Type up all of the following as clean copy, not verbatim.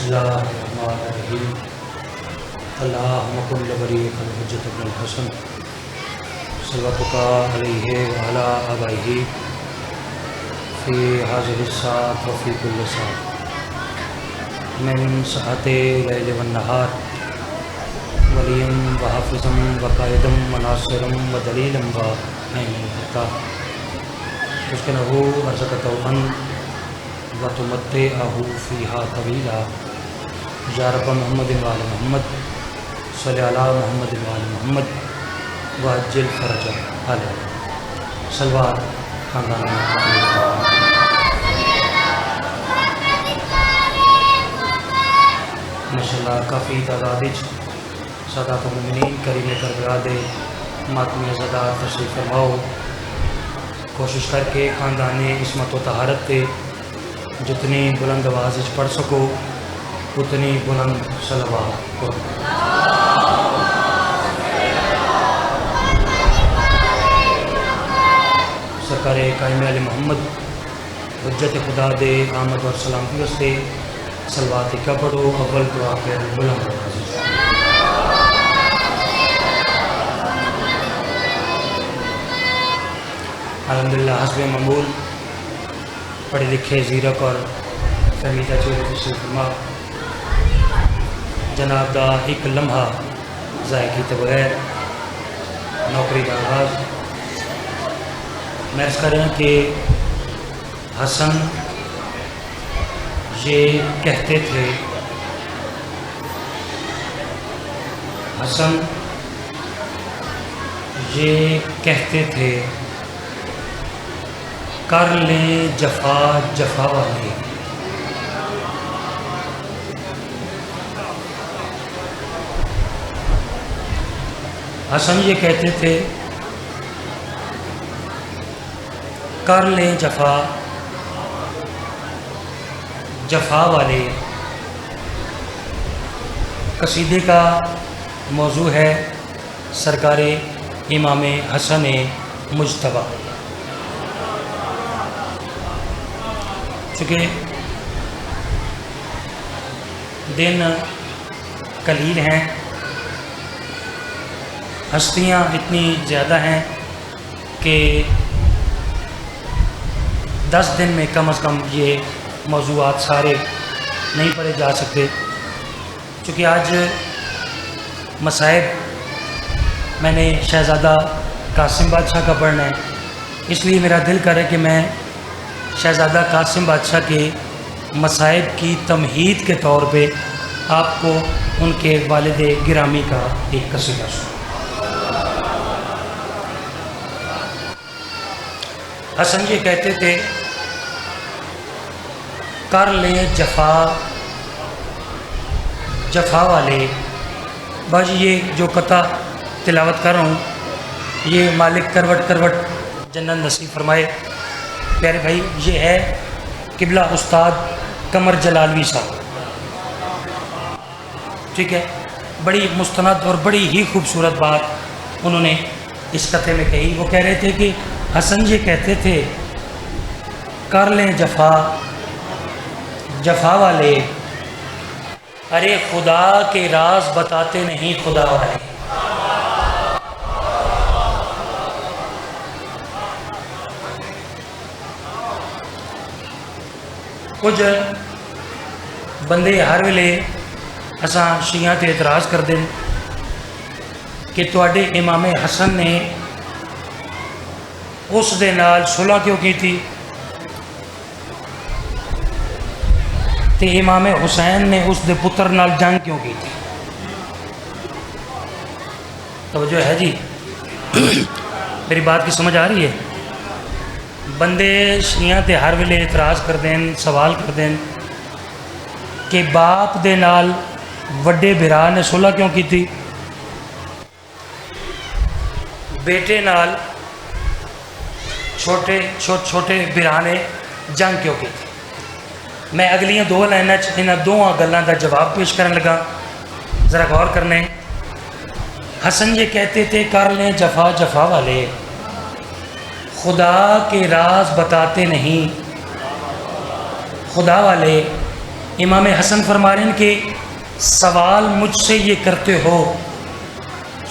بسم اللہ الرحمن الرحیم اللہم کل ولیک الحجۃ ابن الحسن صلواتک علیہ وعلی آبائہ فی حاضر الساعۃ وفی کل ساعۃ من ساعت لیل والنہار ولیم وحافظم وقائدم وناصرم ودلیلم وعینا حتا تسکنہ ارزقتہ ان وتمتعہ فیہا طویلا یا رب محمد وآل محمد صلی علی محمد وآل محمد وعجل فرج علیہ صلوات خاندان ماشاءاللہ کافی تعداد سادات المؤمنین کریم کربلا دے ماتمی عزادار تشریف فرماؤ کوشش کر کے خاندان عصمت و طہارت تے جتنی بلند آواز پڑھ سکو اتنی بلند صلوات پڑھو۔ سرکار قائم علی محمد حجت خدا دے آمد اور سلامتی واسطے صلوات کا پڑھو اول دعا کے بلند آواز۔ الحمدللہ حسب معمول پڑھے لکھے زیرک اور فہمیدہ چہرے تشریف فرما جناب دا ایک لمحہ ضائع کیتے بغیر نوکری کا آغاز میں عرض کر رہا کہ حسن یہ کہتے تھے حسن یہ کہتے تھے کر لیں جفا جفا والے حسن یہ کہتے تھے کر لیں جفا جفا والے۔ قصیدے کا موضوع ہے سرکار امام حسن مجتبیٰ۔ چونکہ دن قلیل ہیں، ہستیاں اتنی زیادہ ہیں کہ 10 دن میں کم از کم یہ موضوعات سارے نہیں پڑھے جا سکتے۔ چونکہ آج مصائب میں نے شہزادہ قاسم بادشاہ کا پڑھنا ہے، اس لیے میرا دل کرے کہ میں شہزادہ قاسم بادشاہ کے مصائب کی تمہید کے طور پہ آپ کو ان کے والد گرامی کا ایک قصیدہ سناؤں۔ حسن یہ کہتے تھے کر لیں جفا جفا والے۔ باجی یہ جو قطع تلاوت کر رہا ہوں یہ مالک کروٹ کروٹ جنت نصیب فرمائے پیارے بھائی، یہ ہے قبلہ استاد قمر جلالوی صاحب، ٹھیک ہے۔ بڑی مستند اور بڑی ہی خوبصورت بات انہوں نے اس قطعے میں کہی۔ وہ کہہ رہے تھے کہ حسن یہ کہتے تھے کر لیں جفا جفا والے، ارے خدا کے راز بتاتے نہیں خدا والے۔ کچھ بندے ہر ویلے اساں شیعہ تے اعتراض کر دیں کہ تواڈے امام حسن نے اس دے نال صلح کیوں کی تھی تے امام حسین نے اس دے پتر نال جنگ کیوں کی تھی؟ توجہ ہے جی؟ میری بات کی سمجھ آ رہی ہے؟ بندے شیعہ تے ہر ویلے اعتراض کر دیں، سوال کر دیں کہ باپ دے نال وڈے بھرا نے صلح کیوں کی تھی، بیٹے نال چھوٹے بھرا نے جنگ کیوں کی تھی؟ میں اگلیاں 2 لائنیں انہاں دونوں گلاں دا جواب پیش کرنے لگا، ذرا غور کرنے۔ حسن یہ کہتے تھے کر لیں جفا جفا والے، خدا کے راز بتاتے نہیں خدا والے، امام حسن فرما رہے ہیں کہ سوال مجھ سے یہ کرتے ہو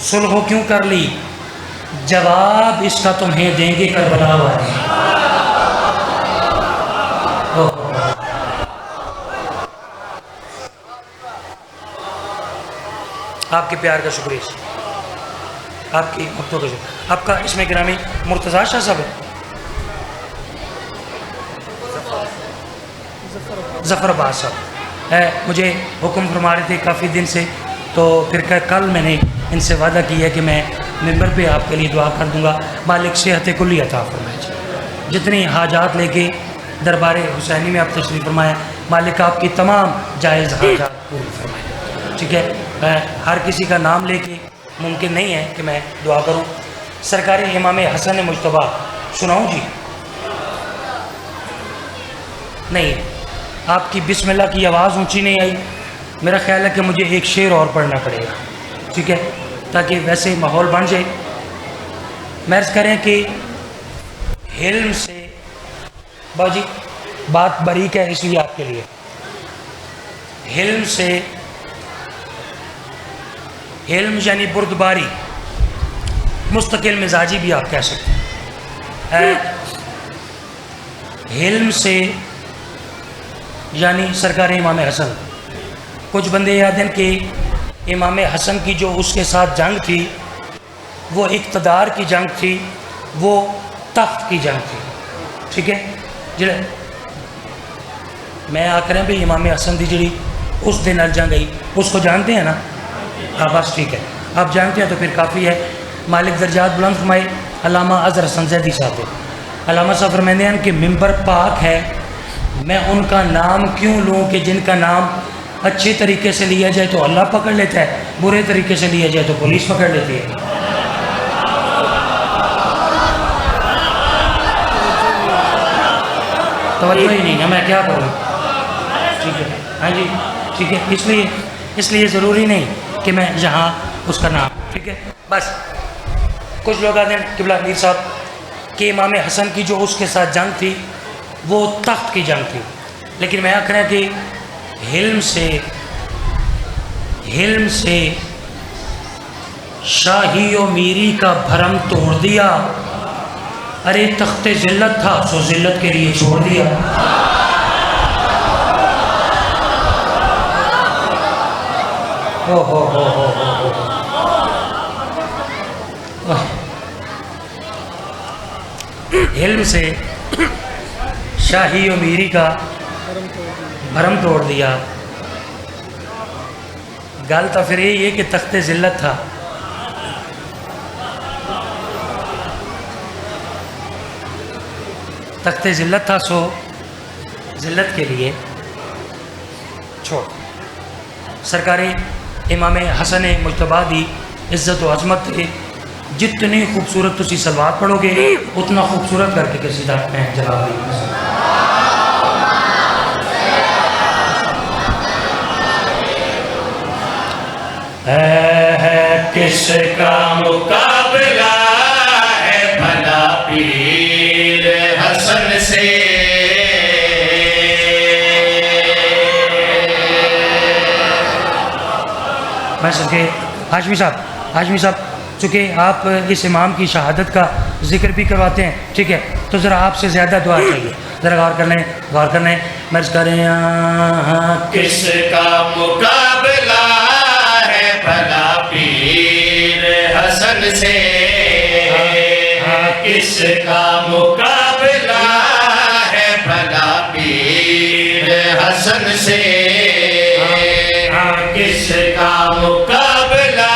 صلح کیوں کر لی، جواب اس کا تمہیں دیں گے کربلا والے۔ آپ کے پیار کا شکریہ، آپ کی محبتوں کا شکریہ۔ آپ کا اسم گرامی مرتضیٰ شاہ صاحب ہے؟ ظفر عباس صاحب مجھے حکم فرما رہے تھے کافی دن سے، تو پھر کل میں نے ان سے وعدہ کیا ہے کہ میں ممبر پہ آپ کے لیے دعا کر دوں گا، مالک صحت کلی عطا فرمائے۔ جتنی حاجات لے کے دربار حسینی میں آپ تشریف فرمایا، مالک آپ کی تمام جائز حاجات پوری فرمائے۔ ٹھیک ہے، ہر کسی کا نام لے کے ممکن نہیں ہے کہ میں دعا کروں۔ سرکار امام حسن مجتبیٰ سناؤں جی؟ نہیں، آپ کی بسم اللہ کی آواز اونچی نہیں آئی، میرا خیال ہے کہ مجھے ایک شعر اور پڑھنا پڑے گا، ٹھیک ہے، تاکہ ویسے ماحول بن جائے۔ مرض کریں کہ حلم سے باجی بات باریک ہے، اس لیے آپ کے لیے حلم سے، حلم یعنی بردباری، مستقل مزاجی بھی آپ کہہ سکتے ہیں۔ حلم سے یعنی سرکار امام حسن، کچھ بندے یاد ہیں کہ امام حسن کی جو اس کے ساتھ جنگ تھی وہ اقتدار کی جنگ تھی، وہ تخت کی جنگ تھی، ٹھیک ہے جی۔ میں آ کریں بھی امام حسن دی جڑی اس دن جنگ گئی، اس کو جانتے ہیں نا؟ ہاں بس ٹھیک ہے، آپ جانتے ہیں تو پھر کافی ہے۔ مالک درجات بلند فرمائے علامہ اظہر حسن زیدی صاحب، علامہ صاحب فرماتے ہیں کہ ممبر پاک ہے، میں ان کا نام کیوں لوں کہ جن کا نام اچھے طریقے سے لیا جائے تو اللہ پکڑ لیتا ہے، برے طریقے سے لیا جائے تو پولیس پکڑ لیتی ہے۔ توجہ ہی نہیں ہے، میں کیا کروں؟ ٹھیک ہے، ہاں جی ٹھیک ہے، اس لیے ضروری نہیں کہ میں یہاں اس کا نام، ٹھیک ہے بس۔ کچھ لوگ آتے ہیں قبلہ میر صاحب کہ امام حسن کی جو اس کے ساتھ جنگ تھی وہ تخت کی جنگ تھی، لیکن میں آخر ہے کہ حلم سے شاہی و میری کا بھرم توڑ دیا، ارے تخت ذلت تھا سو ذلت کے لیے چھوڑ دیا۔ حلم سے شاہی و میری کا بھرم توڑ دیا، گل تو پھر یہی ہے کہ تخت ذلت تھا، تخت ذلت تھا سو ذلت کے لیے چھوڑ۔ سرکار امام حسن مجتبیٰ دی عزت و عظمت جتنی خوبصورت تسی صلوات پڑھو گے اتنا خوبصورت کر کے کسی طرح میں جلال دی۔ ہے کس کا مقابلہ ہے بھلا پیر حسن سے، میں سکے ہاشمی صاحب چونکہ آپ اس امام کی شہادت کا ذکر بھی کرواتے ہیں، ٹھیک ہے، تو ذرا آپ سے زیادہ دعا چاہیے، ذرا غور کرنے مرض کریں۔ کس کا مقابلہ ہے بھلا پیر حسن سے، کس کا مقابلہ ہے بھلا پیر حسن سے، کس کا مقابلہ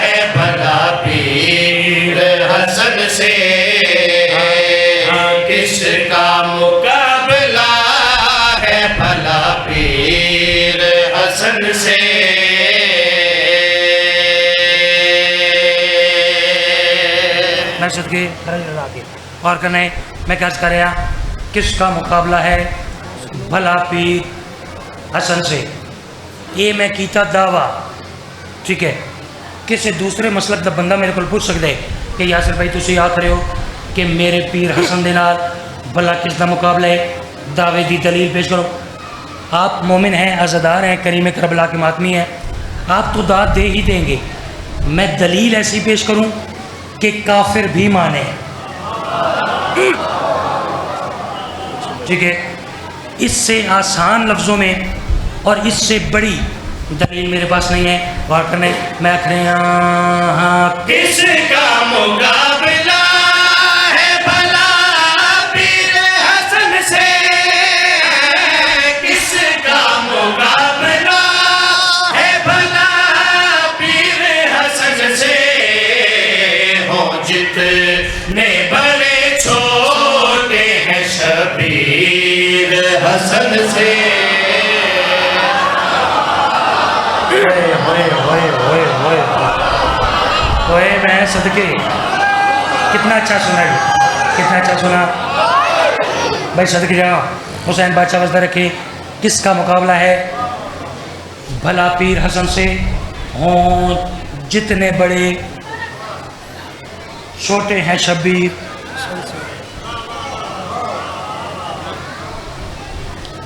ہے بھلا پیر حسن سے، کس کا مقابلہ ہے بھلا پیر حسن سے۔ میں صدقے اور کرنے میں کیا کر رہا کس کا مقابلہ ہے بھلا پیر حسن سے، یہ میں کیتا دعویٰ، ٹھیک ہے، کسی دوسرے مسلک دا بندہ میرے کو پوچھ سکتا ہے کہ یاسر بھائی تسی آ کرے ہو کہ میرے پیر حسن دے نال بھلا کس دا مقابلہ ہے، دعوے دی دلیل پیش کرو۔ آپ مومن ہیں، عزادار ہیں، کریم کربلا کے ماتمی ہیں، آپ تو داد دے ہی دیں گے۔ میں دلیل ایسی پیش کروں کہ کافر بھی مانے، ٹھیک ہے؟ اس سے آسان لفظوں میں اور اس سے بڑی دلیل میرے پاس نہیں ہے، غور کرنے میں کس کا مقابلہ ہے بھلا پیر حسن سے، کس کا مقابلہ ہے بھلا پیر حسن سے، ہوں جتنے بڑے چھوٹے ہیں شبیر حسن سے۔ ہوئے میں صدقے، کتنا اچھا سنا جی، کتنا اچھا سنا بھائی، صدقے جاؤ۔ حسین بادشاہ وزدہ رکھے، کس کا مقابلہ ہے بھلا پیر حسن سے، ہوں جتنے بڑے چھوٹے ہیں شبیر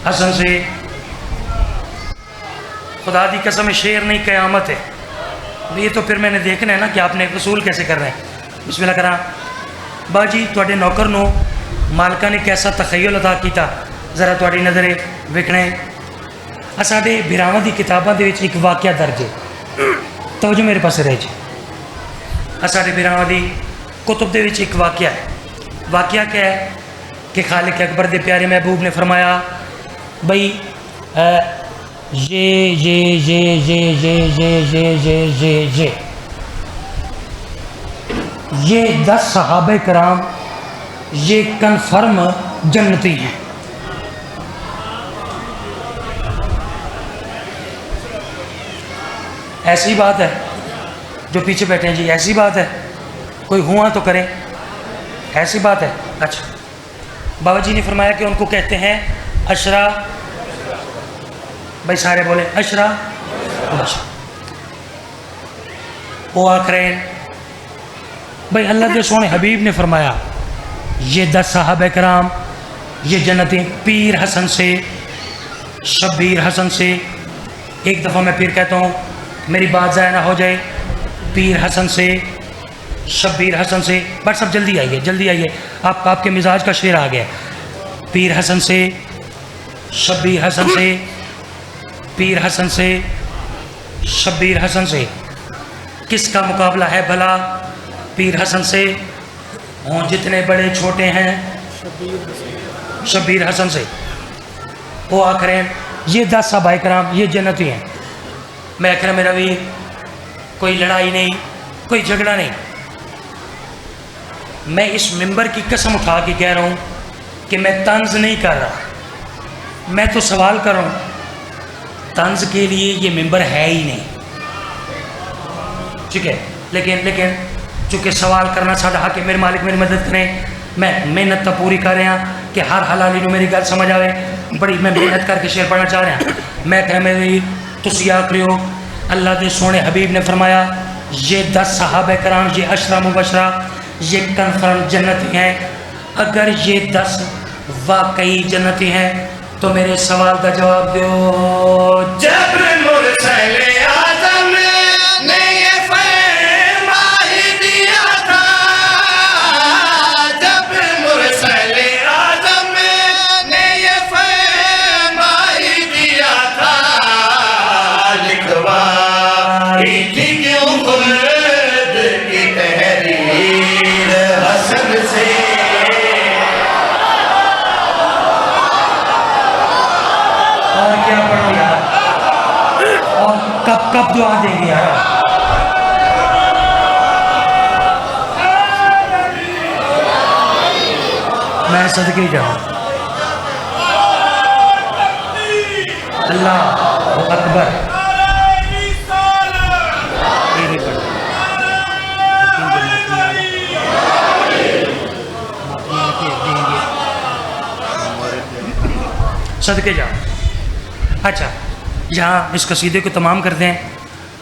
حسن سے۔ خدا دی قسم شعر نہیں قیامت ہے، یہ تو پھر میں نے دیکھنا ہے نا کہ آپ نے وصول کیسے کر رہے ہیں۔ بسم اللہ کرا باجی، تواڈے نوکر نو مالکہ نے کیسا تخیل عطا کیتا، ذرا تواڈی نظریں وکھنے۔ ساڈے بھراواں دی کتاباں دے وچ ایک واقعہ درج ہے، توجہ میرے پاس رہ جی۔ ساڈے بھراواں دی کتب دے وچ ایک واقعہ ہے۔ واقعہ کیا ہے کہ خالق اکبر دے پیارے محبوب نے فرمایا بھئی یہ 10 صحابہ کرام یہ کنفرم جنتی ہیں۔ ایسی بات ہے، جو پیچھے بیٹھے ہیں جی، ایسی بات ہے، کوئی ہوا تو کریں، ایسی بات ہے۔ اچھا، بابا جی نے فرمایا کہ ان کو کہتے ہیں اشرا، بھائی سارے بولے اشرا، وہ آخرین۔ بھائی اللہ کے سونے حبیب نے فرمایا یہ 10 صحابہ کرام یہ جنتی، پیر حسن سے، شبیر حسن سے۔ ایک دفعہ میں پھر کہتا ہوں، میری بات ضائع نہ ہو جائے، پیر حسن سے، شبیر حسن سے۔ بٹ سب جلدی آئیے، جلدی آئیے، آپ کے مزاج کا شعر آ گیا۔ پیر حسن سے، شبیر حسن سے، پیر حسن سے، شبیر حسن سے۔ کس کا مقابلہ ہے بھلا پیر حسن سے، ہوں جتنے بڑے چھوٹے ہیں شبیر حسن سے۔ وہ آخرین یہ 10 صحابہ کرام یہ جنتی ہیں۔ میں اکرم میرا بھی کوئی لڑائی نہیں، کوئی جھگڑا نہیں، میں اس ممبر کی قسم اٹھا کے کہہ رہا ہوں کہ میں طنز نہیں کر رہا، میں تو سوال کر رہا ہوں۔ طنز کے لیے یہ ممبر ہے ہی نہیں، ٹھیک ہے؟ لیکن چونکہ سوال کرنا ساڈا حق ہے، میرے مالک میری مدد کریں۔ میں محنت تو پوری کر رہا کہ ہر حلالی نو میری گل سمجھ آئے، بڑی میں محنت کر کے شعر پڑھنا چاہ رہا۔ میں کہ میری تسی آکریو اللہ دے سونے حبیب نے فرمایا یہ 10 صحابہ کرام یہ عشرہ مبشرہ یہ کنفرم جنتی ہیں۔ اگر یہ 10 واقعی جنتی ہیں تو میرے سوال کا جواب دیو۔ جب مرسل اعظم نے یہ فرما ہی دیا تھا، جب مرسل اعظم نے یہ فرما ہی دیا تھا، لکھوائی تھی کیوں خلد کی تحریر حسن سے۔ اور کیا پڑھو یار، اور کب دعا دیں گے یار؟ میں صدقے جاؤں، اللہ اکبر۔ یہ نہیں پڑھا، صدقے جاؤں۔ اچھا، یہاں اس قصیدے کو تمام کرتے ہیں۔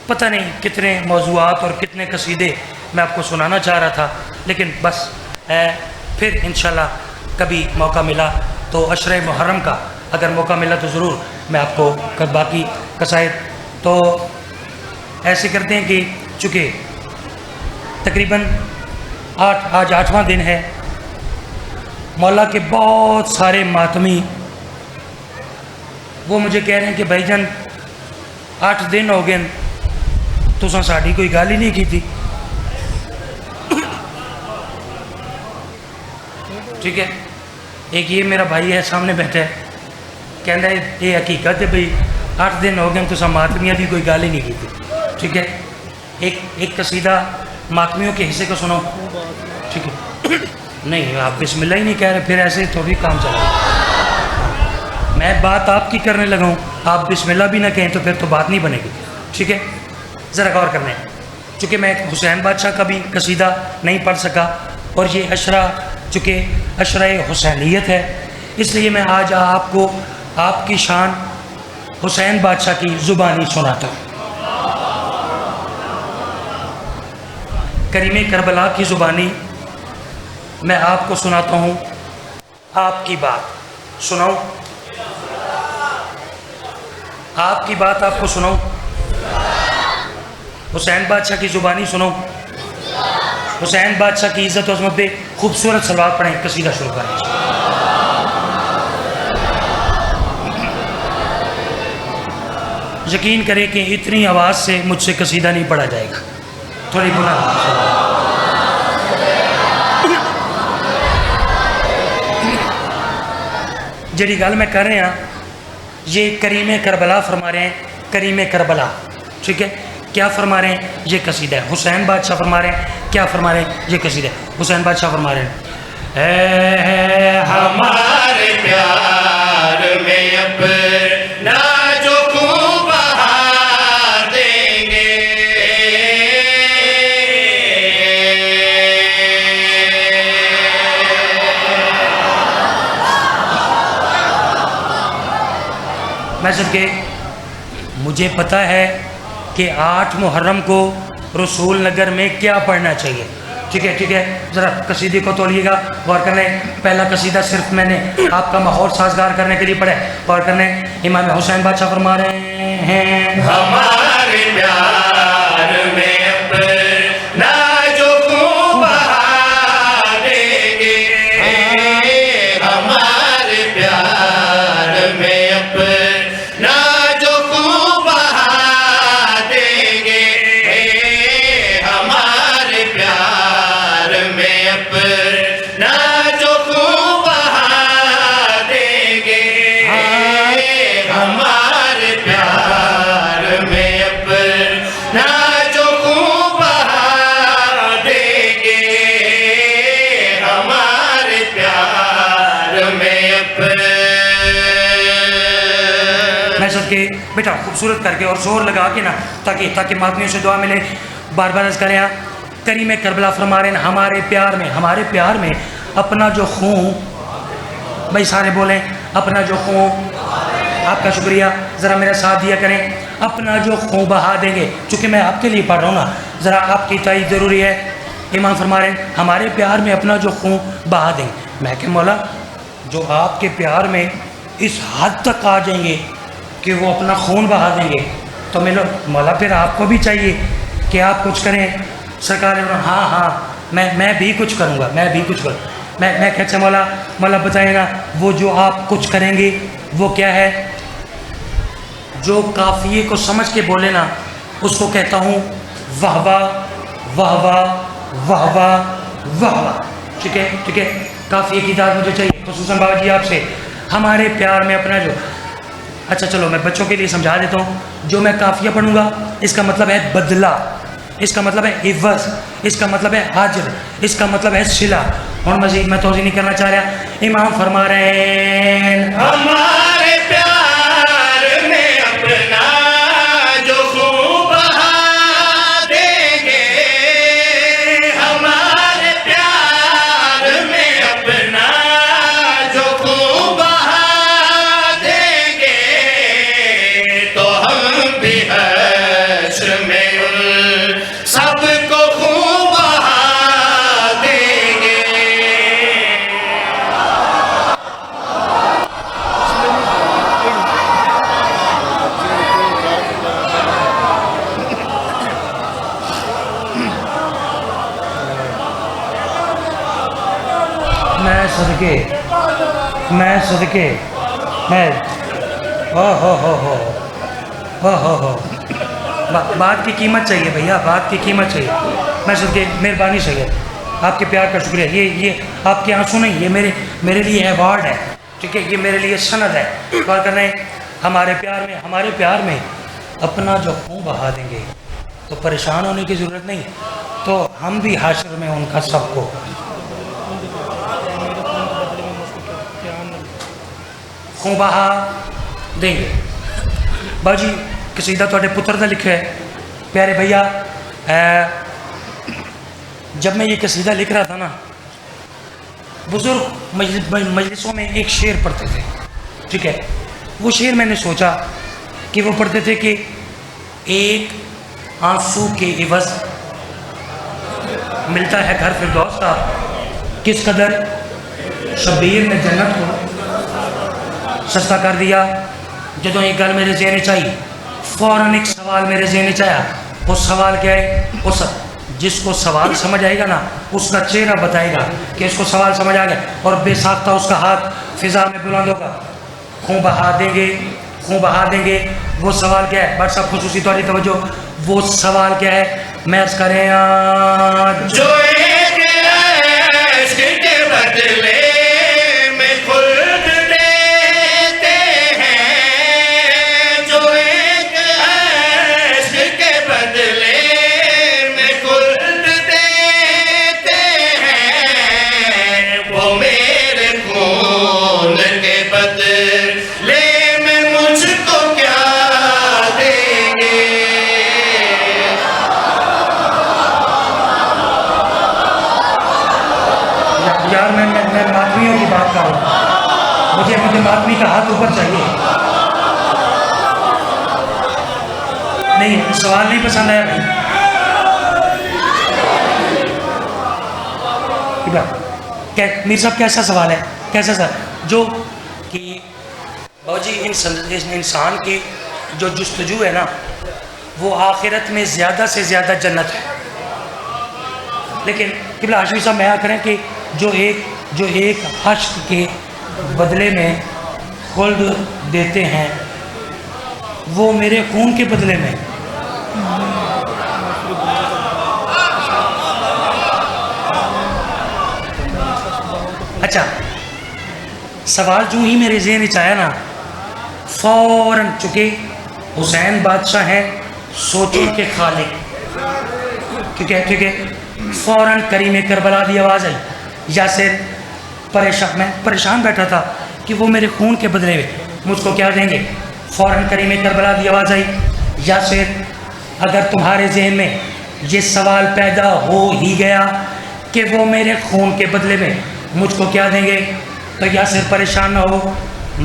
پتہ نہیں کتنے موضوعات اور کتنے قصیدے میں آپ کو سنانا چاہ رہا تھا، لیکن بس پھر انشاءاللہ کبھی موقع ملا تو عشرہ محرم کا اگر موقع ملا تو ضرور میں آپ کو باقی قصائد تو ایسے کرتے ہیں کہ چونکہ تقریباً آج 8واں دن ہے، مولا کے بہت سارے ماتمی وہ مجھے کہہ رہے ہیں کہ بھائی جان 8 دن ہو گئے تو ساڑی کوئی گل ہی نہیں کی تھی. ٹھیک ہے، ایک یہ میرا بھائی ہے سامنے بیٹھا ہے، کہنا ہے یہ حقیقت ہے بھائی 8 دن ہو گئے تو ماتمیاں بھی کوئی گل ہی نہیں کی تھی. ٹھیک ہے، ایک قصیدہ ماتمیوں کے حصے کو سنو. ٹھیک ہے، نہیں آپ بسم اللہ ہی نہیں کہہ رہے، پھر ایسے تھوڑی کام چلا. میں بات آپ کی کرنے لگا ہوں، آپ بسم اللہ بھی نہ کہیں تو پھر تو بات نہیں بنے گی. ٹھیک ہے، ذرا غور کرنے. چونکہ میں حسین بادشاہ کا بھی قصیدہ نہیں پڑھ سکا اور یہ عشرہ چونکہ عشرہ حسینیت ہے، اس لیے میں آج آپ کو آپ کی شان حسین بادشاہ کی زبانی سناتا ہوں. کریم کربلا کی زبانی میں آپ کو سناتا ہوں. آپ کی بات سناؤں، آپ کی بات آپ کو سناؤں، حسین بادشاہ کی زبانی سنو. حسین بادشاہ کی عزت و عظمت پہ خوبصورت صلوات پڑھیں، قصیدہ شروع کریں. یقین کریں کہ اتنی آواز سے مجھ سے قصیدہ نہیں پڑھا جائے گا، تھوڑی بلند. جڑی گل میں کر رہے ہیں یہ کریم کربلا فرما رہے ہیں. کریم کربلا، ٹھیک ہے، کیا فرما رہے ہیں؟ یہ قصیدہ ہے. حسین بادشاہ فرما رہے ہیں، کیا فرما رہے ہیں؟ یہ قصیدہ ہے. حسین بادشاہ فرما رہے ہیں، اے ہمارے پیار میں اپنا جو خون بہا دیں گے. میں سب کے مجھے پتہ ہے کہ 8 محرم کو رسول نگر میں کیا پڑھنا چاہیے. ٹھیک ہے، ٹھیک ہے، ذرا قصیدے کو توڑیے گا، غور کرنے. پہلا قصیدہ صرف میں نے آپ کا ماحول سازگار کرنے کے لیے پڑھا ہے. غور کرنے. امام حسین بادشاہ فرما رہے ہیں، ہمارے پیار میں اپنا جو خون بہا دیں گے. ہمارے پیار میں اپنا جو خون بہا دیں گے. ہمارے پیار میں اپنا جو خون بہا دیں گے. ہمارے پیار میں اپنا جو خون بہا دیں گے. ہمارے پیار میں میں سب کے بیٹا خوبصورت کر کے اور زور لگا کے نا تاکہ ماتمیوں سے دعا ملے. بار بار عرض کریں. کریم کربلا فرما رہے ہیں ہمارے پیار میں اپنا جو خون، بھائی سارے بولیں اپنا جو خون. آپ کا شکریہ، ذرا میرا ساتھ دیا کریں. اپنا جو خون بہا دیں گے. چونکہ میں آپ کے لیے پڑھ رہا ہوں نا، ذرا آپ کی تائید ضروری ہے. امام فرما رہے ہیں ہمارے پیار میں اپنا جو خون بہا دیں گے. میں کہ مولا جو آپ کے پیار میں اس حد تک آ جائیں گے کہ وہ اپنا خون بہا دیں گے تو مولا پھر آپ کو بھی چاہیے کہ آپ کچھ کریں. سرکار ہاں میں بھی کچھ کروں گا، میں کہتے ہیں مولا بتائیں گا وہ جو آپ کچھ کریں گے وہ کیا ہے. جو قافیے کو سمجھ کے بولے نا اس کو کہتا ہوں واہ واہ واہ واہ واہ واہ واہ واہ. ٹھیک ہے، ٹھیک ہے، قافیے کی داد مجھے چاہیے خصوصاً بابا جی آپ سے. ہمارے پیار میں اپنا جو، اچھا چلو میں بچوں کے لیے سمجھا دیتا ہوں. جو میں قافیہ پڑھوں گا اس کا مطلب ہے بدلہ، اس کا مطلب ہے عوض، اس کا مطلب ہے اجر، اس کا مطلب ہے صلہ. اور مزید میں توضیح نہیں کرنا چاہ رہا. امام فرما رہے ہیں ہمارے پیار میں اپنا جو خون بہا دیں گے. ہمارے پیار میں اپنا جو خون بہا دیں گے تو ہم بھی حشر میں ان سب کو خون بہا دیں گے. میں صدقے میں ہو بات کی قیمت چاہیے بھیا، بات کی قیمت چاہیے. میں صدقے مہربانی چاہیے، آپ کے پیار کا شکریہ. یہ آپ کے آنسو نہیں، یہ میرے لیے ایوارڈ ہے، ٹھیک ہے، یہ میرے لیے سند ہے. غور کریں، ہمارے پیار میں اپنا جو خون بہا دیں گے تو پریشان ہونے کی ضرورت نہیں، تو ہم بھی حشر میں ان کا سب کو خون بہا دیں گے. باجی قصیدہ تھوڑے پتر دا لکھا ہے پیارے بھیا. جب میں یہ قصیدہ لکھ رہا تھا نا، بزرگ مجلسوں میں ایک شعر پڑھتے تھے، ٹھیک ہے. وہ شعر میں نے سوچا کہ وہ پڑھتے تھے کہ ایک آنسو کے عوض ملتا ہے گھر فردوس کا، کس قدر شبیر نے جنت کو سستا کر دیا. جدوں ایک گل میرے ذہن چاہیے، فوراً ایک سوال میرے ذہن چاہیا. وہ سوال کیا ہے؟ اس جس کو سوال سمجھ آئے گا نا، اس کا چہرہ بتائے گا کہ اس کو سوال سمجھ آ گیا، اور بے ساختہ اس کا ہاتھ فضا میں بلند ہوگا. خون بہا دیں گے، خون بہا دیں گے. وہ سوال کیا ہے؟ بٹ صاحب خصوصی تمہاری توجہ، وہ سوال کیا ہے؟ میں عرض کریں جو ایک عشق کے بدلے میں خلد دیتے ہیں، جو ایک عشق کے بدلے میں خلد دیتے ہیں، وہ میرے خون کے بدلے میں مجھ کو کیا دیں گے. یار میں ماتمیوں کی بات کر رہا ہوں، مجھے ماتمی کا ہاتھ اوپر چاہیے. نہیں، سوال نہیں پسند آیا بھائی. میر صاحب کیسا سوال ہے؟ کیسا سوال جو کہ باجی انسان کی جو جستجو ہے نا، وہ آخرت میں زیادہ سے زیادہ جنت ہے. لیکن قبلہ ہاشمی صاحب میں کریں کہ جو ایک عشق کے بدلے میں خلد دیتے ہیں، وہ میرے خون کے بدلے میں اچھا. سوال جو ہی میرے ذہن میں آیا نا، فوراً، چونکہ حسین بادشاہ ہیں سوچوں کے خالق، ٹھیک ہے، فوراً کریم کربلا دی آواز آئی. یاسر میں پریشان بیٹھا تھا کہ وہ میرے خون کے بدلے میں مجھ کو کیا دیں گے. فوراً کریم کربلا دی آواز آئی، یاسر اگر تمہارے ذہن میں یہ سوال پیدا ہو ہی گیا کہ وہ میرے خون کے بدلے میں مجھ کو کیا دیں گے، تو یاسر پریشان نہ ہو،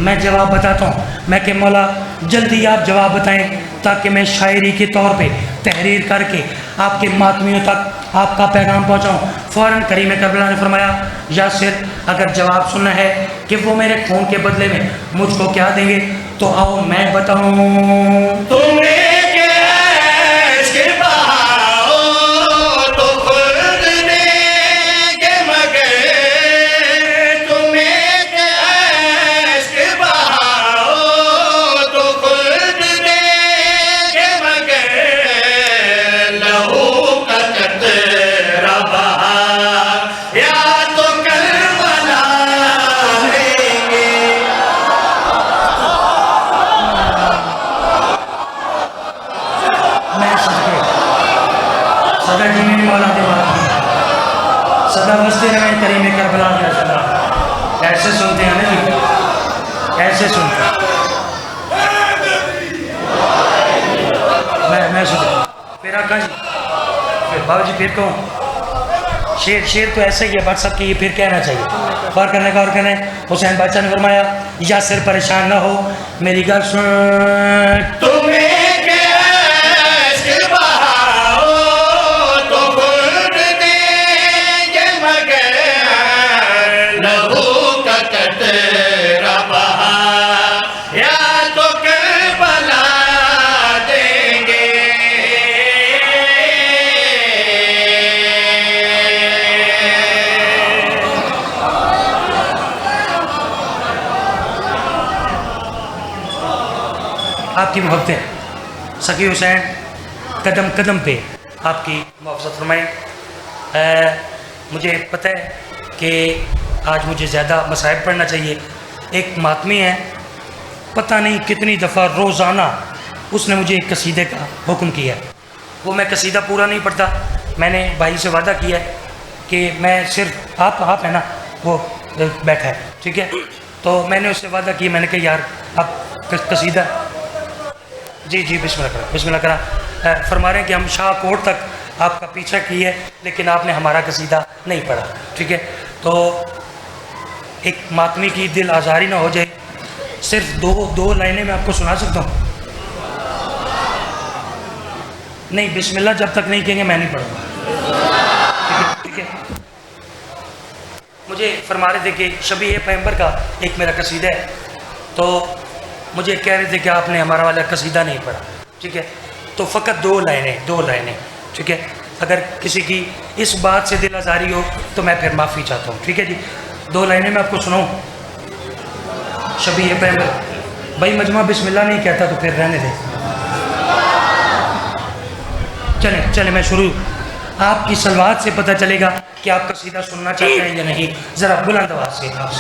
میں جواب بتاتا ہوں. میں کہ مولا جلدی آپ جواب بتائیں تاکہ میں شاعری کے طور پہ تحریر کر کے آپ کے ماتمیوں تک آپ کا پیغام پہنچاؤں. فوراً کریم کربلا نے فرمایا، یاسر اگر جواب سننا ہے کہ وہ میرے خون کے بدلے میں مجھ کو کیا دیں گے تو آؤ میں بتاؤں. تم ایک عشق بہاؤ تو خود دیں گے، مگر تم ایک عشق بہاؤ تو خود دیں گے، مگر لہو کا قطرہ بہا یا تو کربلا دیں گے. میں صدا جی میری مولا دے بات صدا بستے رہے کریم کربلا دیا صدا. ایسے سنتے ہیں نا جی، ایسے سنتے ہیں. میں سنتا پھر آقا جی، پھر بابا جی پھر کہوں شیر تو ایسا ہی ہے بٹ سب کی، یہ پھر کہنا چاہیے. غور کرنے حسین بادشاہ نے فرمایا، یاسر پریشان نہ ہو، میری گل سن. تم ایک عشق بہاؤ تو خود دیں گے، مگر لہو کا قطرہ بہا یا تو کربلا دیں گے. آپ کی محبتیں سخی حسین قدم قدم پہ آپ کی محافظت فرمائیں. مجھے پتہ ہے کہ آج مجھے زیادہ مصائب پڑھنا چاہیے. ایک ماتمی ہے، پتہ نہیں کتنی دفعہ روزانہ اس نے مجھے ایک قصیدے کا حکم کیا ہے. وہ میں قصیدہ پورا نہیں پڑھتا. میں نے بھائی سے وعدہ کیا ہے کہ میں صرف آپ ہے نا، وہ بیٹھا ہے ٹھیک ہے، تو میں نے اس سے وعدہ کیا. میں نے کہا یار آپ قصیدہ جی بسم اللہ کرا. فرما رہے ہیں کہ ہم شاہ کوٹ تک آپ کا پیچھا کیے لیکن آپ نے ہمارا قصیدہ نہیں پڑھا ٹھیک ہے. تو ایک ماتمی کی دل آزاری نہ ہو جائے، صرف دو لائنیں میں آپ کو سنا سکتا ہوں. نہیں بسم اللہ جب تک نہیں کہیں گے میں نہیں پڑھوں گا ٹھیک ہے. مجھے فرما رہے تھے کہ شبیہ پیغمبر کا ایک میرا قصیدہ ہے، تو مجھے کہہ رہے تھے کہ آپ نے ہمارا والا قصیدہ نہیں پڑھا ٹھیک ہے. تو فقط دو لائنیں ٹھیک ہے. اگر کسی کی اس بات سے دل آزاری ہو تو میں پھر معافی چاہتا ہوں ٹھیک ہے جی. 2 لائنیں میں آپ کو سناؤں. شبیہ پیغمبر بھائی مجمع بسم اللہ نہیں کہتا تو پھر رہنے دیں. چلیں میں شروع. آپ کی صلوات سے پتہ چلے گا کہ آپ قصیدہ سننا چاہتے ہیں یا نہیں. ذرا بلند آواز سے آپ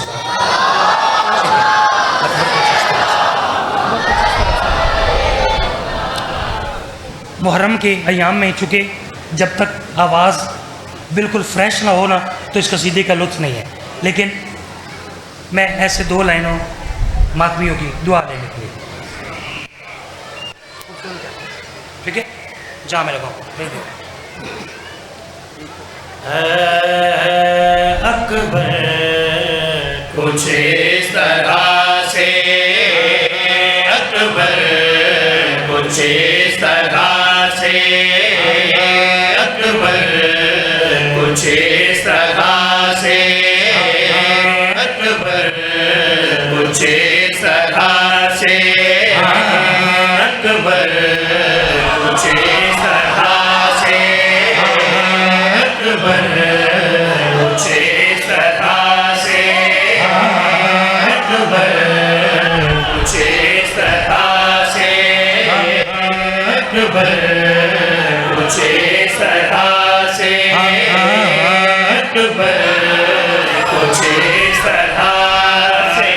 محرم کے ایام میں چونکہ جب تک آواز بالکل فریش نہ ہونا تو اس قصیدے کا لطف نہیں ہے، لیکن میں ایسے 2 لائنوں ماتمیوں کی دعا لینے کے لیے ٹھیک ہے. جہاں میں لگاؤں اکبر کچھ اس طرح سے، اکبر کچھ اس طرح سے، اکبر کچھ اس طرح سے، اکبر کچھ اس طرح سے، اکبر کچھ اس طرح سے، اکبر کچھ اس طرح سے، اکبر کچھ اس طرح سے، اکبر کچھ اس طرح سے، اکبر کچھ اس طرح سے.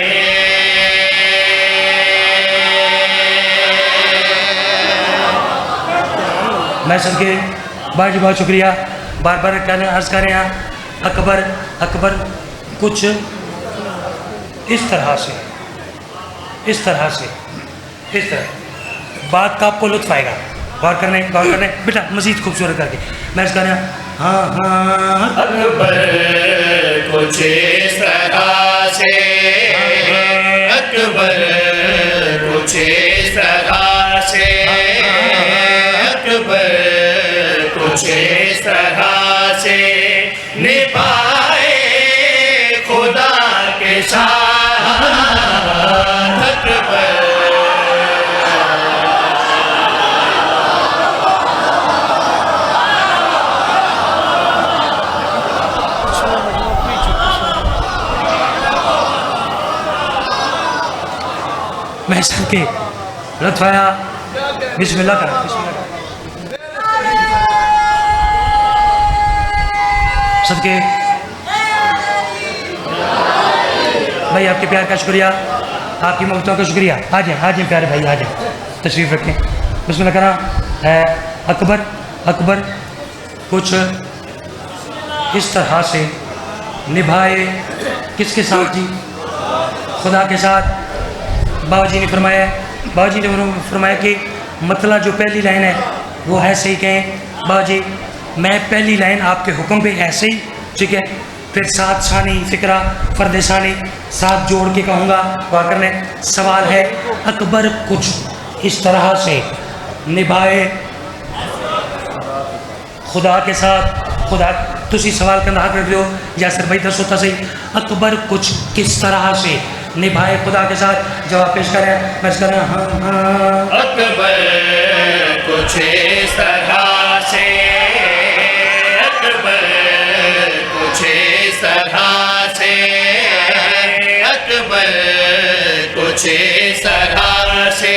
میں سب کے بہت شکریہ. بار بار عرض کر رہے ہیں اکبر کچھ اس طرح بات کا آپ کو لطف آئے گا. غور کرنے بیٹا مزید خوبصورت کر کے میں عرض کر رہا ہوں ہاں اکبر کچھ اس طرح سے، اکبر کچھ اس طرح سے، اکبر کچھ اس طرح سے نبھائے خدا کے ساتھ، اکبر میں سب کے لطف آیا. بسم اللہ کرا صدقے بھائی آپ کے پیار کا شکریہ، آپ کی محبتوں کا شکریہ. آ جائیں پیارے بھائی آ جائیں، تشریف رکھیں. بسم اللہ کرا. اکبر کچھ اس طرح سے نبھائے کس کے ساتھ جی؟ خدا کے ساتھ. بابا جی نے فرمایا کہ مطلب جو پہلی لائن ہے وہ ایسے ہی کہیں. بابا جی میں پہلی لائن آپ کے حکم پہ ایسے ہی ٹھیک ہے، پھر ساتھ ثانی فکرہ فرد ثانی ساتھ جوڑ کے کہوں گا. غور کرنے سوال ہے اکبر کچھ اس طرح سے نبھائے خدا کے ساتھ. خدا تسی سوال کرنا حق رکھ لو یا سر بھائی دس ہوتا صحیح. اکبر کچھ کس طرح سے نبھائے خدا کے ساتھ. جواب پیش کریں. میں اس کر رہا ہاں اکبر کچھ اس طرح سے، اکبر کچھ اس طرح سے، اکبر کچھ اس طرح سے،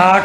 8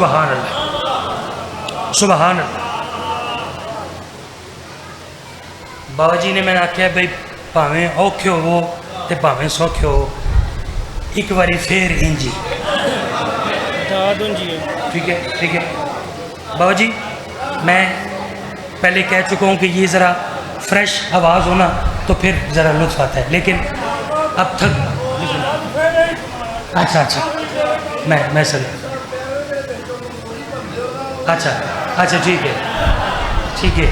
سبحان اللہ سبحان اللہ. بابا جی نے میں نے آخیا بھائی پاویں اوکھے ہو تے پاویں سوکھے ہو ایک باری پھر انجی. ٹھیک ہے ٹھیک ہے بابا جی. میں پہلے کہہ چکا ہوں کہ یہ ذرا فریش آواز ہونا تو پھر ذرا لطف آتا ہے، لیکن اب تھک. اچھا اچھا میں سر اچھا اچھا ٹھیک ہے ٹھیک ہے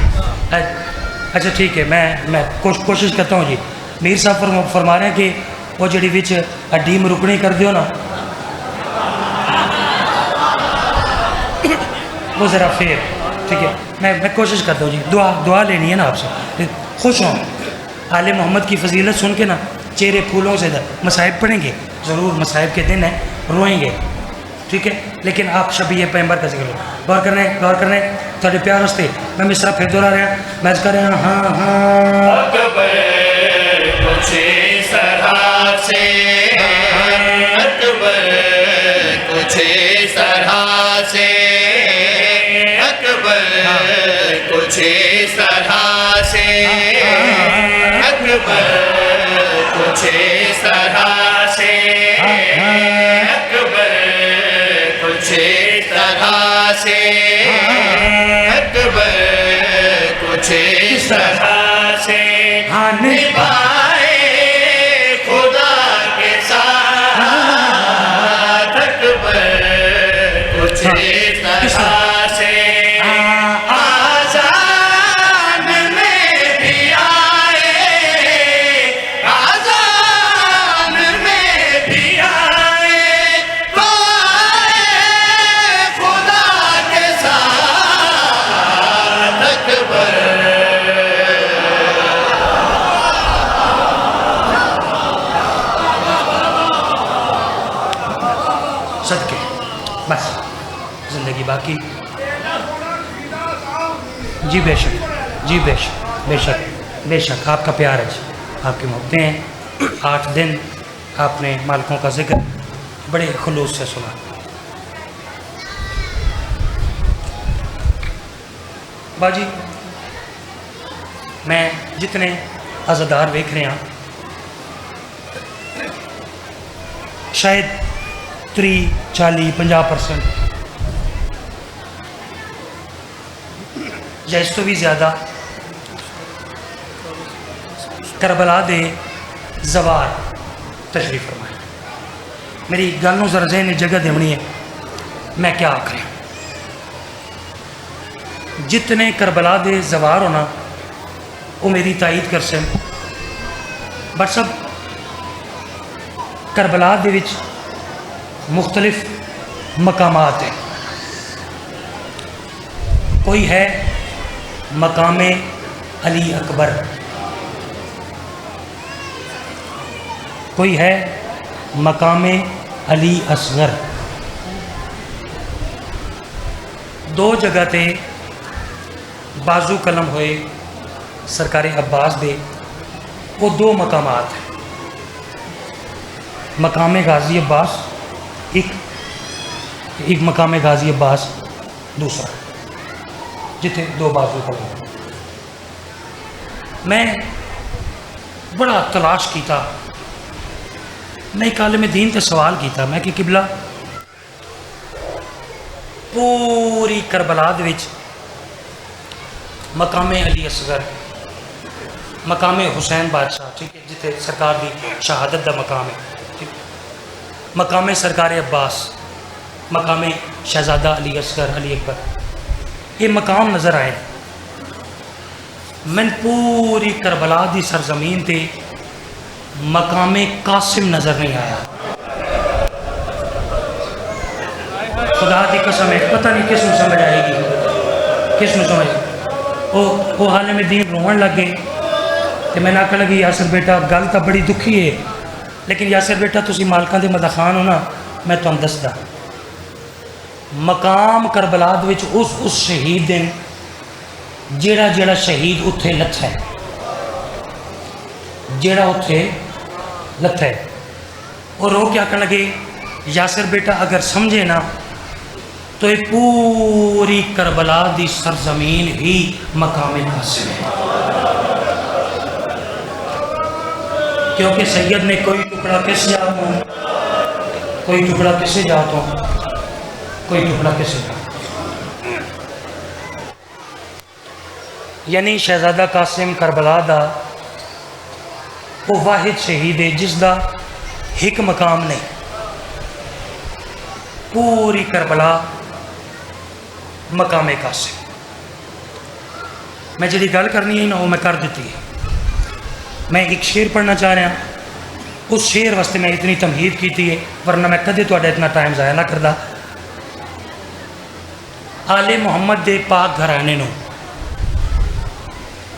اچھا ٹھیک ہے. میں کوشش کرتا ہوں جی. میر صاحب فرما رہے ہیں کہ وہ جڑی وچ ہڈی میں رکنی کر دیو نا وہ ذرا پھر. ٹھیک ہے میں کوشش کرتا ہوں جی. دعا لینی ہے نا آپ سے. خوش ہوں آل محمد کی فضیلت سن کے نا چہرے پھولوں سے مصائب پڑھیں گے ضرور. مصائب کے دن ہیں روئیں گے ٹھیک ہے، لیکن آپ شبیہ پیغمبر کا ذکر غور کرنے تھوڑے پیار واسطے میں مصرع پھر دوہرا رہا میں کر رہا ہاں ہاں. اکبر کچھ اس طرح سے اکبر کچھ اس طرح سے اکبر کچھ اس طرح سے اکبر کچھ اس طرح سے اکبر کچھ اس طرح سے اکبر کچھ اس طرح سے نبھائے خدا کے ساتھ اکبر کچھ اس طرح سے آذان میں بھی آئے آذان میں بھی آئے تو آئے خدا کے ساتھ اکبر. صدقے بس زندگی باقی. جی بے شک جی بے شک بے شک بے شک آپ کا پیار ہے جی، آپ کی محبتیں ہیں. 8 دن آپ نے مالکوں کا ذکر بڑے خلوص سے سنا. باجی میں جتنے عزادار ویکھ رہے ہیں شاید 30 40 50% یا اس تو بھی زیادہ کربلا دے زوار تشریف فرمائے. میری گل نو ذرا ذہن جگہ دیونی ہے. میں کیا آخر جتنے کربلا دے زوار ہونا وہ میری تائید کر سن، بٹ سب کربلا دے وچ مختلف مقامات ہیں. کوئی ہے مقام علی اکبر، کوئی ہے مقام علی اصغر. دو جگہ تے بازو قلم ہوئے سرکار عباس دے وہ 2 مقامات ہیں. مقام غازی عباس ایک مقام غازی عباس دوسرا جتنے 2 بازو قلم. میں بڑا تلاش کیتا، میں ایک عالم دین تے سوال کیتا میں کہ قبلہ پوری کربلا دے وچ مقام علی اصغر، مقام حسین بادشاہ ٹھیک ہے جتنے سرکار دی شہادت دا مقام ہے، مقام سرکار عباس، مقام شہزادہ علی اصغر علی اکبر، یہ مقام نظر آئے. من پوری کربلا دی سرزمین تے مقام قاسم نظر نہیں آیا. خدا دی قسم ہے پتہ نہیں کس میں سمجھ آئے گی کس میں سمجھ. وہ عالم دین رومن لگ گئے کہ میں نے آکھا لگی یاسر بیٹا گل تو بڑی دکھی ہے لیکن یاسر بیٹا تسی مالکاں دے مدخان ہو نا میں تو دسدا مقام کربلا دے وچ اس شہید دن جیڑا شہید اتھے لتھا ہے، جیڑا اتھے لتھا ہے. اور وہ کیا کہنے لگے یاسر بیٹا اگر سمجھے نا تو یہ پوری کربلا دی سرزمین ہی مقام قاسم ہے، کیونکہ سید نے کوئی ٹکڑا کس جات ہوں، کوئی ٹکڑا کسے جات ہوں، کوئی ٹکڑا کسے جات، یعنی شہزادہ قاسم کربلا دا وہ واحد شہید ہے جس دا ایک مقام نہیں، پوری کربلا مقام قاسم۔ میں جڑی گل کرنی ہے نا وہ میں کر دیتی ہے۔ میں ایک شعر پڑھنا چاہ رہا ہوں، اس شعر واسطے میں اتنی تمہید کیتی ہے، ورنہ میں کدے تہاڈا اتنا ٹائم ضائع نہ کردا۔ آل محمد دے پاک گھرانے نو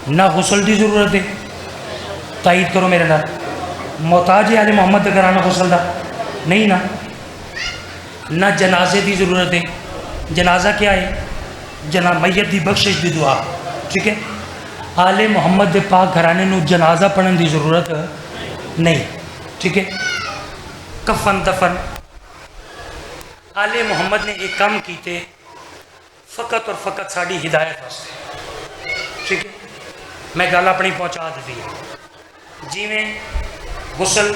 نہ غسل دی ضرورت ہے، تائید کرو میرے نال، محتاج ہے آل محمد دے گھرانا غسل دا نہیں نا، نہ جنازے دی ضرورت ہے، جنازہ کیا ہے؟ میت دی بخشش دی دعا، ٹھیک ہے؟ آل محمد دے پاک گھرانے نو جنازہ پڑھن دی ضرورت نہیں، ٹھیک ہے؟ کفن دفن آل محمد نے ایک کام کیتے فقط اور فقط ساڑی ہدایت واسطے، ٹھیک ہے؟ میں گل اپنی پہنچا دیتی ہے، جی میں غسل،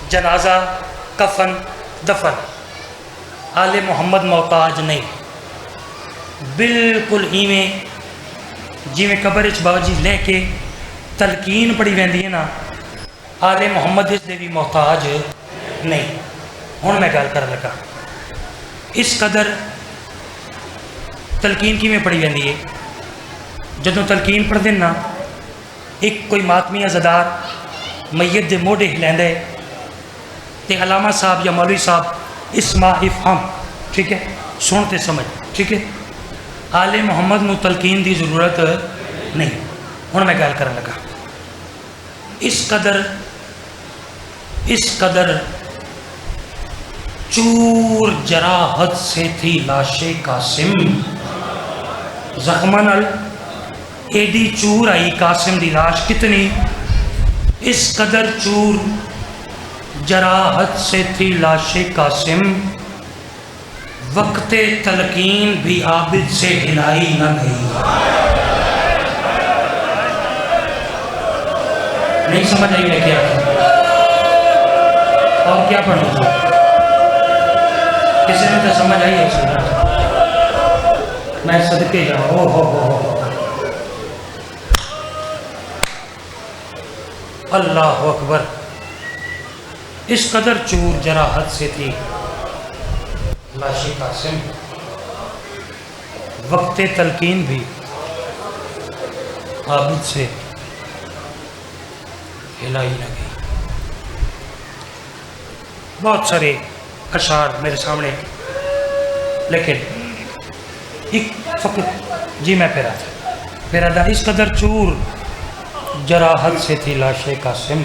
جنازہ، کفن، دفن آل محمد محتاج نہیں، بالکل ایویں جی میں قبر اچ بابا جی لے کے تلقین پڑھی ویندی ہے نا، آل محمد اس دے بھی محتاج نہیں۔ ہن میں گل کر لگا اس قدر تلقین کی میں پڑھی ویندی ہے، جدوں تلقین پڑھ دینا ایک کوئی ماتمی عزادار میت دے موڑے ہلیندے تے علامہ صاحب یا مولوی صاحب اسمع افہم، ٹھیک ہے؟ سنتے سمجھ، ٹھیک ہے؟ آل محمد نو تلقین دی ضرورت نہیں۔ ہن میں گل کرن لگا اس قدر چور جراحت سے تھی لاش قاسم، زخماں نال ایڈی چور آئی قاسم دی لاش کتنی، اس قدر چور جراحت سے تھی لاش قاسم، وقت تلقین بھی عابد سے ہلائی نہ گئی۔ نہیں سمجھ آئی ہے کیا؟ اور کیا پڑھوں تو کسی نے تو سمجھ آئی ہے سنا، میں صدقے جاؤں، ہو اللہ اکبر۔ اس قدر چور جراحت سے تھی لاش قاسم، وقت تلقین بھی عابد سے ہلائی نہ گئی۔ بہت سارے اشعار میرے سامنے، لیکن ایک فقط جی میں پھیرا تھا اس قدر چور جراحت سے تھی لاش قاسم،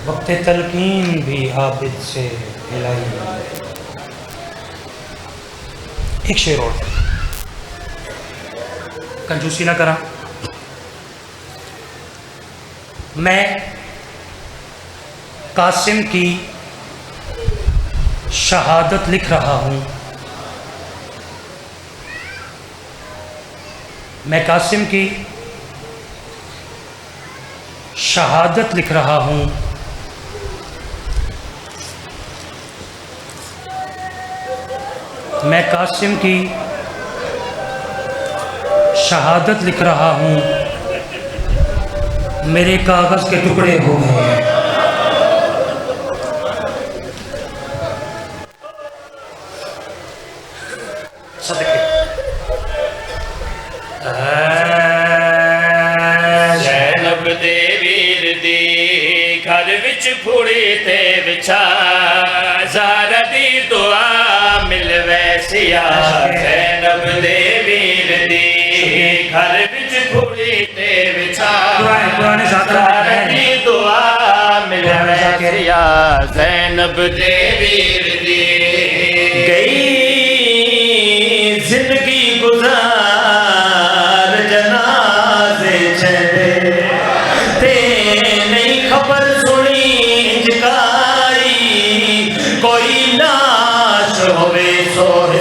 وقت تلقین بھی عابد سے ہلائی نہ گئی۔ ایک شعر اور کنجوسی نہ کرا، میں قاسم کی شہادت لکھ رہا ہوں، میں قاسم کی شہادت لکھ رہا ہوں، میں قاسم کی شہادت لکھ رہا ہوں، میرے کاغذ کے ٹکڑے ہو گئے ہیں۔ صدقے زینب دے ویر دی گھر وچ پھوڑی تے بچھا، زارا دی دعا مل ویسیا، زینب دے ویر دی گھر وچ پھوڑی تے بچھا، زارا دی دعا مل ویسیا، زینب دے ویر دی گئی زندگی گزار جنازے چلے تے نہیں خبر سنی انجکاری، کوئی لاش ہوئے سوہ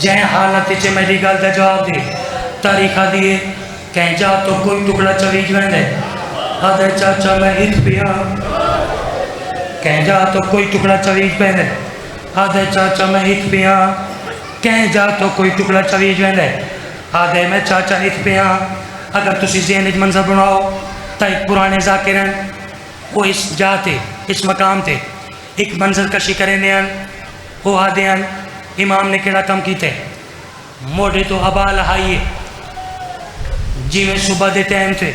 جائیں حالت چے میری گل دا جواب دے تاریخ دیے کہیں جا تو کوئی ٹکڑا چویج ویندے آدھے چاچا میں ہت پیا کہیں جا تو کوئی ٹکڑا چویج ویندے آدھے چاچا میں ہت پیا کہیں جا تو کوئی ٹکڑا چویج ویندے آدھے میں چاچا ہت پیا اگر تسی ذہن منظر بناؤ تا ایک پرانے ذاکرن وہ اس جاتے اس مقام تے ایک منظر کشی کریں دیاں وہ آدھے امام نے کیڑا کم کیتے موڑے تو ابا لہائیے جی میں صبح دے ٹائم تھے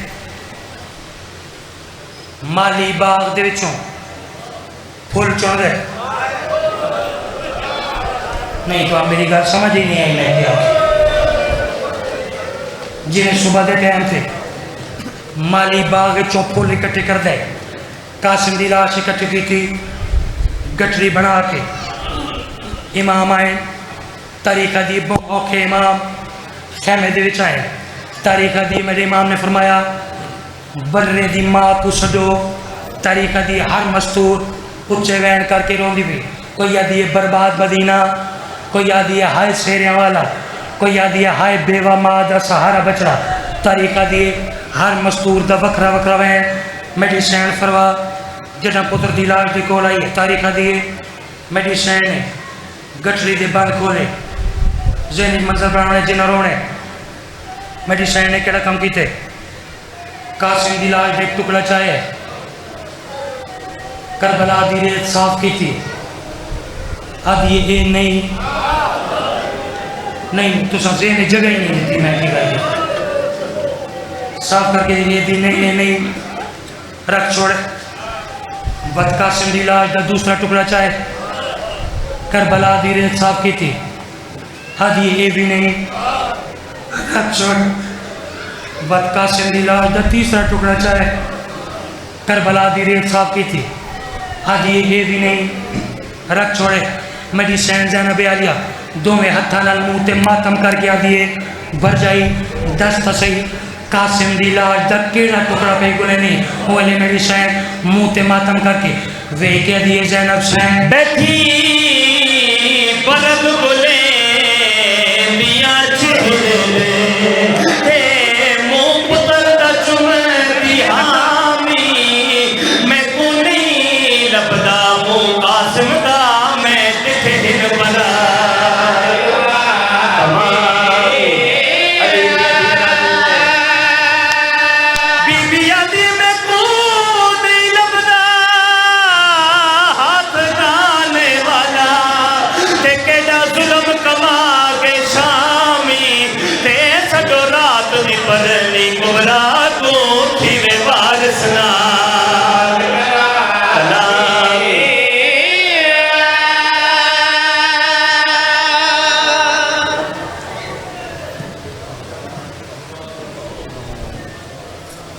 مالی باغ دے وچوں پھول چون گئے نہیں تو آپ میری گل سمجھ ہی نہیں آئی میں کیا جی میں صبح دے ٹائم تھے مالی باغ وچوں پھول اکٹھے کر دے قاسم دی لاش اکٹھے کی تھی گٹری بنا کے امام آئے طریقہ دی اوکھے امام خیمے دے وچ آئے طریقہ دی میرے امام نے فرمایا برے دی ماں کو سڈو طریقہ دی ہر مستور اچھے وین کر کے رون دی بھی کوئی یادی ہے برباد مدینہ کوئی یادی ہے ہائے سیریاں والا کوئی یادی ہے ہائے بیوہ ماں دا سہارا بچڑا طریقہ دی ہر مستور دا وکھرا وکھرا وین میڈی سین فروا جڑا پتر دی لاش دی کول آئی طریقہ دی میڈی سین نے گٹری دے بند کھولے ذہنی منظر بنانے جنہ رونے میڈی سین نے کیڑا کم کیتے قاسم دی لاش دے ٹکڑا چاہے کربلا دی ریت صاف کی تھی اب یہ نہیں تو سب ذہنی جگہ ہی نہیں دیتی میں کی گئی صاف کر کے یہ دی نہیں رکھ چھوڑے بد قاسم دی لاش دا دوسرا ٹکڑا چاہے کربلا دی ریت صاف کی تھی حد یہ بھی نہیں رکھ چھوڑ بد قاسم دی لاش دا تیسرا ٹکڑا چاہے کربلا دی ریت صاف کی تھی حد یہ بھی نہیں رکھ چھوڑے میری سین زینب عالیہ دو میں ہتھا نال منہ تے ماتم کر کے آدھیے بھر جائی دست صحیح قاسم دی لاش دا کیڑا ٹکڑا پہ گلے نہیں ہوئے میری سین منہ تے ماتم کر کے وے کے دیے زینب سین بیٹھی